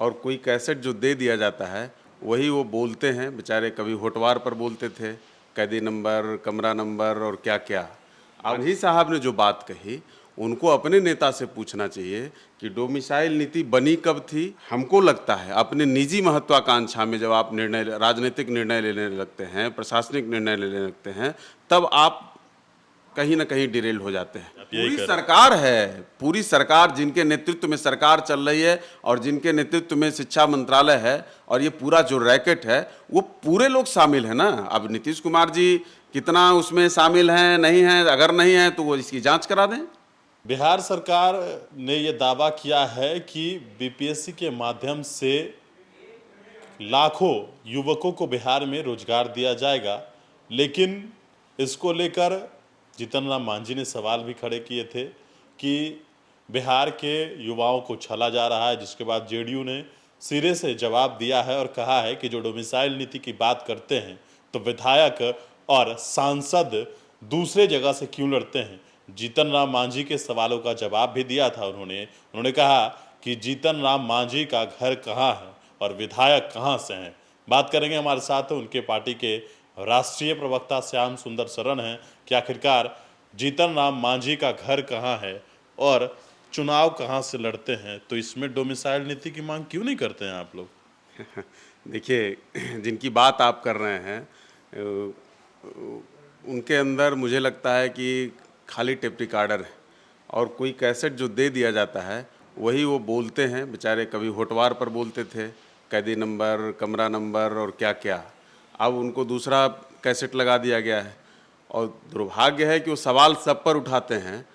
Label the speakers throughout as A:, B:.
A: और कोई कैसेट जो दे दिया जाता है वही वो बोलते हैं। बेचारे कभी होटवार पर बोलते थे, कैदी नंबर, कमरा नंबर और क्या क्या। मांझी साहब ने जो बात कही, उनको अपने नेता से पूछना चाहिए कि डोमिसाइल नीति बनी कब थी। हमको लगता है अपने निजी महत्वाकांक्षा में जब आप राजनीतिक निर्णय लेने लगते हैं, प्रशासनिक निर्णय लेने लगते हैं, तब आप कहीं ना कहीं डिरेल हो जाते हैं। पूरी सरकार है, पूरी सरकार जिनके नेतृत्व में सरकार चल रही है और जिनके नेतृत्व में शिक्षा मंत्रालय है, और ये पूरा जो रैकेट है वो पूरे लोग शामिल है ना। अब नीतीश कुमार जी कितना उसमें शामिल हैं नहीं हैं, अगर नहीं है तो वो इसकी जांच करा दें।
B: बिहार सरकार ने यह दावा किया है कि बीपीएससी के माध्यम से लाखों युवकों को बिहार में रोजगार दिया जाएगा, लेकिन इसको लेकर जीतन राम मांझी ने सवाल भी खड़े किए थे कि बिहार के युवाओं को छला जा रहा है, जिसके बाद जेडीयू ने सिरे से जवाब दिया है और कहा है कि जो डोमिसाइल नीति की बात करते हैं तो विधायक और सांसद दूसरे जगह से क्यों लड़ते हैं। जीतन राम मांझी के सवालों का जवाब भी दिया था उन्होंने कहा कि जीतन राम मांझी का घर कहाँ है और विधायक कहाँ से हैं। बात करेंगे, हमारे साथ उनके पार्टी के राष्ट्रीय प्रवक्ता श्याम सुंदर शरण हैं कि आखिरकार जीतन राम मांझी का घर कहाँ है और चुनाव कहाँ से लड़ते हैं, तो इसमें डोमिसाइल नीति की मांग क्यों नहीं करते हैं आप लोग।
A: देखिए, जिनकी बात आप कर रहे हैं उनके अंदर मुझे लगता है कि खाली टेप रिकॉर्डर है, और कोई कैसेट जो दे दिया जाता है वही वो बोलते हैं। बेचारे कभी होटवार पर बोलते थे, कैदी नंबर, कमरा नंबर और क्या क्या। अब उनको दूसरा कैसेट लगा दिया गया है, और दुर्भाग्य है कि वो सवाल सब पर उठाते हैं,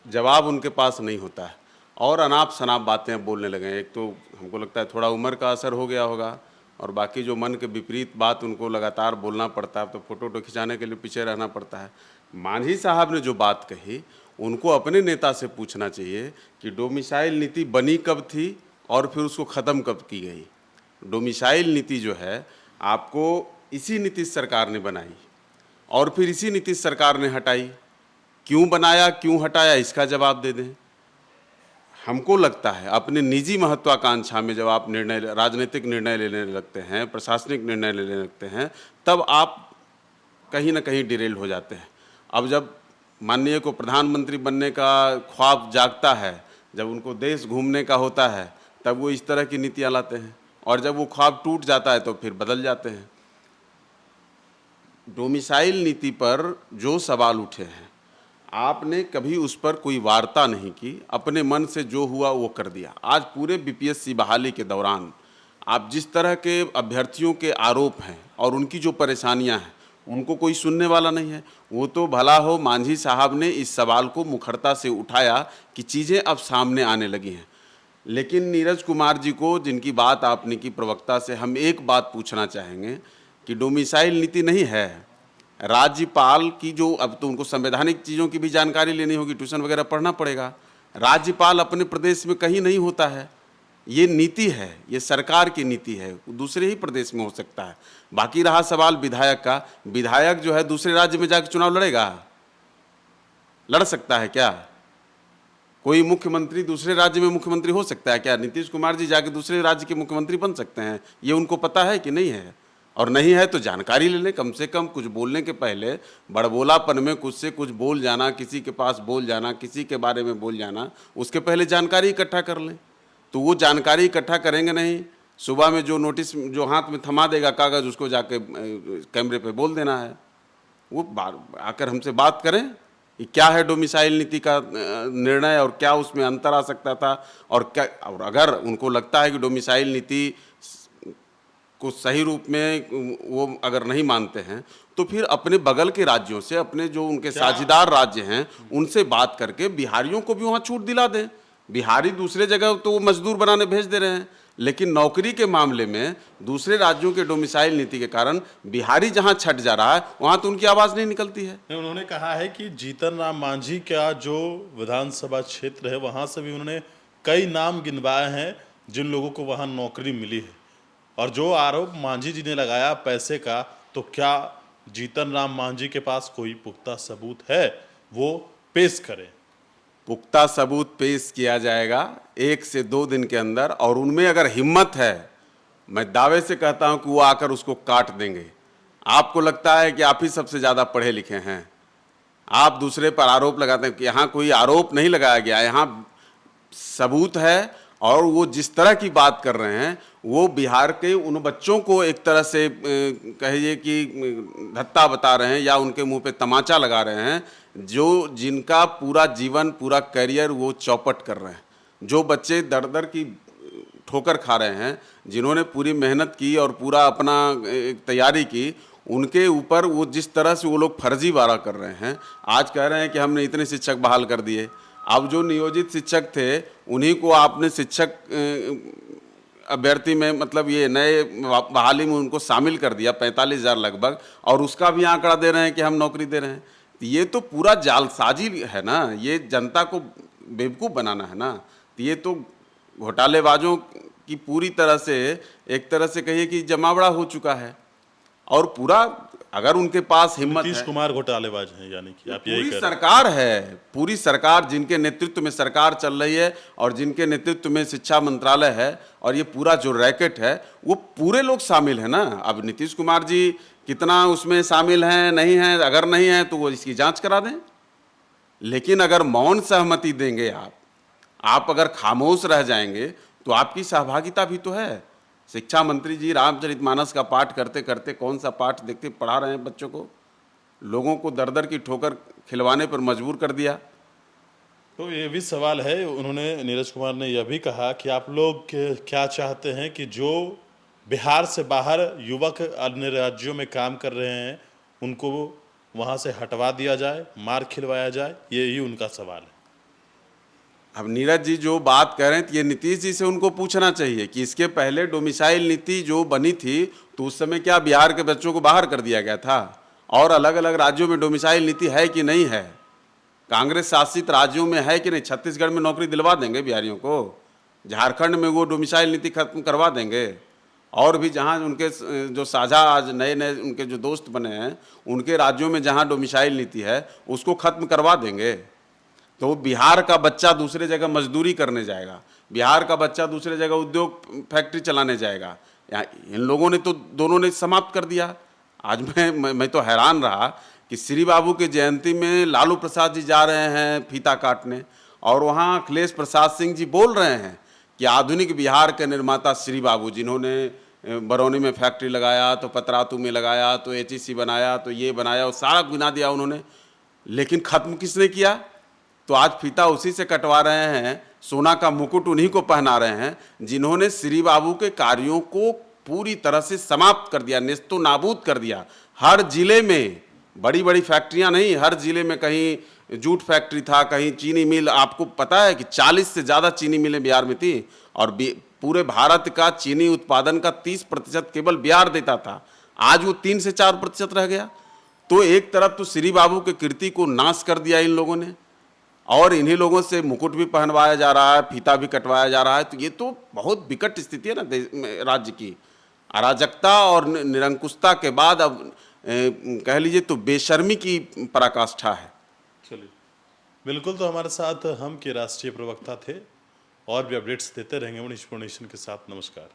A: जवाब उनके पास नहीं होता है और अनाप शनाप बातें बोलने लगे हैं। एक तो हमको लगता है थोड़ा उम्र का असर हो गया होगा, और बाकी जो मन के विपरीत बात उनको लगातार बोलना पड़ता है, तो फोटो वोटो खिंचाने के लिए पीछे रहना पड़ता है। मांझी साहब ने जो बात कही, उनको अपने नेता से पूछना चाहिए कि डोमिसाइल नीति बनी कब थी और फिर उसको ख़त्म कब की गई। डोमिसाइल नीति जो है आपको इसी नीतीश सरकार ने बनाई और फिर इसी नीतीश सरकार ने हटाई। क्यों बनाया, क्यों हटाया, इसका जवाब दे दें। हमको लगता है अपने निजी महत्वाकांक्षा में जब आप राजनीतिक निर्णय लेने लगते हैं, प्रशासनिक निर्णय लेने लगते हैं, तब आप कहीं ना कहीं डिरेल हो जाते हैं। अब जब माननीय को प्रधानमंत्री बनने का ख्वाब जागता है, जब उनको देश घूमने का होता है, तब वो इस तरह की नीतियाँ लाते हैं, और जब वो ख्वाब टूट जाता है तो फिर बदल जाते हैं। डोमिसाइल नीति पर जो सवाल उठे हैं, आपने कभी उस पर कोई वार्ता नहीं की, अपने मन से जो हुआ वो कर दिया। आज पूरे बीपीएससी बहाली के दौरान आप जिस तरह के अभ्यर्थियों के आरोप हैं और उनकी जो परेशानियां हैं, उनको कोई सुनने वाला नहीं है। वो तो भला हो मांझी साहब ने इस सवाल को मुखरता से उठाया कि चीज़ें अब सामने आने लगी हैं, लेकिन नीरज कुमार जी को, जिनकी बात आपने की प्रवक्ता से, हम एक बात पूछना चाहेंगे कि डोमिसाइल नीति नहीं है। राज्यपाल की जो, अब तो उनको संवैधानिक चीज़ों की भी जानकारी लेनी होगी, ट्यूशन वगैरह पढ़ना पड़ेगा। राज्यपाल अपने प्रदेश में कहीं नहीं होता है, ये नीति है, ये सरकार की नीति है, दूसरे ही प्रदेश में हो सकता है। बाकी रहा सवाल विधायक का, विधायक जो है दूसरे राज्य में जाकर चुनाव लड़ेगा? लड़ सकता है क्या? कोई मुख्यमंत्री दूसरे राज्य में मुख्यमंत्री हो सकता है क्या? नीतीश कुमार जी जाके दूसरे राज्य के मुख्यमंत्री बन सकते हैं? ये उनको पता है कि नहीं है? और नहीं है तो जानकारी ले लें, कम से कम कुछ बोलने के पहले बड़बोलापन में कुछ से कुछ बोल जाना, किसी के पास बोल जाना, किसी के बारे में बोल जाना, उसके पहले जानकारी इकट्ठा कर लें। तो वो जानकारी इकट्ठा करेंगे नहीं, सुबह में जो नोटिस जो हाथ में थमा देगा कागज़, उसको जाके कैमरे पे बोल देना है। वो आकर हमसे बात करें कि क्या है डोमिसाइल नीति का निर्णय और क्या उसमें अंतर आ सकता था, और क्या, और अगर उनको लगता है कि डोमिसाइल नीति को सही रूप में वो अगर नहीं मानते हैं, तो फिर अपने बगल के राज्यों से, अपने जो उनके साझेदार राज्य हैं, उनसे बात करके बिहारियों को भी वहाँ छूट दिला दें। बिहारी दूसरे जगह तो वो मजदूर बनाने भेज दे रहे हैं, लेकिन नौकरी के मामले में दूसरे राज्यों के डोमिसाइल नीति के कारण बिहारी जहां छट जा रहा है, वहां तो उनकी आवाज नहीं निकलती है।
B: उन्होंने कहा है कि जीतन राम मांझी का जो विधानसभा क्षेत्र है, वहां से भी उन्होंने कई नाम गिनवाए हैं जिन लोगों को वहां नौकरी मिली है, और जो आरोप मांझी जी ने लगाया पैसे का, तो क्या जीतन राम मांझी के पास कोई पुख्ता सबूत है? वो पेश करें।
A: पुख्ता सबूत पेश किया जाएगा 1 से 2 दिन के अंदर, और उनमें अगर हिम्मत है, मैं दावे से कहता हूं कि वो आकर उसको काट देंगे। आपको लगता है कि आप ही सबसे ज़्यादा पढ़े लिखे हैं, आप दूसरे पर आरोप लगाते हैं कि यहाँ कोई आरोप नहीं लगाया गया, यहाँ सबूत है। और वो जिस तरह की बात कर रहे हैं, वो बिहार के उन बच्चों को एक तरह से कहिए कि धत्ता बता रहे हैं या उनके मुंह पे तमाचा लगा रहे हैं, जो जिनका पूरा जीवन, पूरा करियर वो चौपट कर रहे हैं। जो बच्चे दर दर की ठोकर खा रहे हैं, जिन्होंने पूरी मेहनत की और पूरा अपना तैयारी की, उनके ऊपर वो जिस तरह से वो लोग फर्जीवाड़ा कर रहे हैं। आज कह रहे हैं कि हमने इतने शिक्षक बहाल कर दिए। अब जो नियोजित शिक्षक थे, उन्हीं को आपने शिक्षक अभ्यर्थी में, मतलब ये नए बहाली में उनको शामिल कर दिया, 45,000 लगभग, और उसका भी आंकड़ा दे रहे हैं कि हम नौकरी दे रहे हैं। तो ये तो पूरा जालसाजी है ना, ये जनता को बेवकूफ़ बनाना है ना। तो ये तो घोटालेबाजों की पूरी तरह से, एक तरह से कहिए कि जमावड़ा हो चुका है। और पूरा, अगर उनके पास हिम्मत
B: नीतीश
A: है,
B: कुमार घोटालेबाज हैं, यानी कि आप यही
A: पूरी
B: कह रहे हैं।
A: सरकार है, पूरी सरकार जिनके नेतृत्व में सरकार चल रही है और जिनके नेतृत्व में शिक्षा मंत्रालय है, और ये पूरा जो रैकेट है, वो पूरे लोग शामिल है ना। अब नीतीश कुमार जी कितना उसमें शामिल हैं, नहीं हैं, अगर नहीं हैं तो वो इसकी जांच करा दें। लेकिन अगर मौन सहमति देंगे आप अगर खामोश रह जाएंगे, तो आपकी सहभागिता भी तो है। शिक्षा मंत्री जी रामचरितमानस का पाठ करते करते, कौन सा पाठ देखते पढ़ा रहे हैं बच्चों को, लोगों को दर दर की ठोकर खिलवाने पर मजबूर कर दिया।
B: तो ये भी सवाल है, उन्होंने, नीरज कुमार ने यह भी कहा कि आप लोग क्या चाहते हैं कि जो बिहार से बाहर युवक अन्य राज्यों में काम कर रहे हैं, उनको वहाँ से हटवा दिया जाए, मार खिलवाया जाए, यही उनका सवाल है।
A: अब नीरज जी जो बात कह रहे हैं, तो ये नीतीश जी से उनको पूछना चाहिए कि इसके पहले डोमिसाइल नीति जो बनी थी, तो उस समय क्या बिहार के बच्चों को बाहर कर दिया गया था? और अलग अलग राज्यों में डोमिसाइल नीति है कि नहीं है? कांग्रेस शासित राज्यों में है कि नहीं? छत्तीसगढ़ में नौकरी दिलवा देंगे बिहारियों को, झारखंड में वो डोमिसाइल नीति खत्म करवा देंगे, और भी जहाँ उनके जो साझा आज नए नए उनके जो दोस्त बने हैं, उनके राज्यों में जहाँ डोमिसाइल नीति है, उसको खत्म करवा देंगे। तो बिहार का बच्चा दूसरे जगह मजदूरी करने जाएगा, बिहार का बच्चा दूसरे जगह उद्योग फैक्ट्री चलाने जाएगा। यहाँ इन लोगों ने तो दोनों ने समाप्त कर दिया। आज मैं तो हैरान रहा कि श्री बाबू की जयंती में लालू प्रसाद जी जा रहे हैं फीता काटने, और वहाँ अखिलेश प्रसाद सिंह जी बोल रहे हैं कि आधुनिक बिहार के निर्माता श्री बाबू, जिन्होंने बरौनी में फैक्ट्री लगाया, तो पतरातू में लगाया, तो HEC बनाया, तो ये बनाया, वो सारा गिना दिया उन्होंने। लेकिन ख़त्म किसने किया? तो आज फीता उसी से कटवा रहे हैं, सोना का मुकुट उन्हीं को पहना रहे हैं, जिन्होंने श्री बाबू के कार्यों को पूरी तरह से समाप्त कर दिया, नेस्तो नाबूद कर दिया। हर जिले में बड़ी बड़ी फैक्ट्रियां नहीं, हर जिले में कहीं जूट फैक्ट्री था, कहीं चीनी मिल। आपको पता है कि 40 से ज़्यादा चीनी मिलें बिहार में थी, और पूरे भारत का चीनी उत्पादन का 30% केवल बिहार देता था। आज वो 3 से 4% रह गया। तो एक तरफ तो श्री बाबू के कीर्ति को नाश कर दिया इन लोगों ने, और इन्हीं लोगों से मुकुट भी पहनवाया जा रहा है, फीता भी कटवाया जा रहा है। तो ये तो बहुत विकट स्थिति है ना राज्य की। अराजकता और निरंकुशता के बाद अब कह लीजिए तो बेशर्मी की पराकाष्ठा है।
B: चलिए, बिल्कुल। तो हमारे साथ हम के राष्ट्रीय प्रवक्ता थे, और भी अपडेट्स देते रहेंगे मनीष पुर्णेशन के साथ। नमस्कार।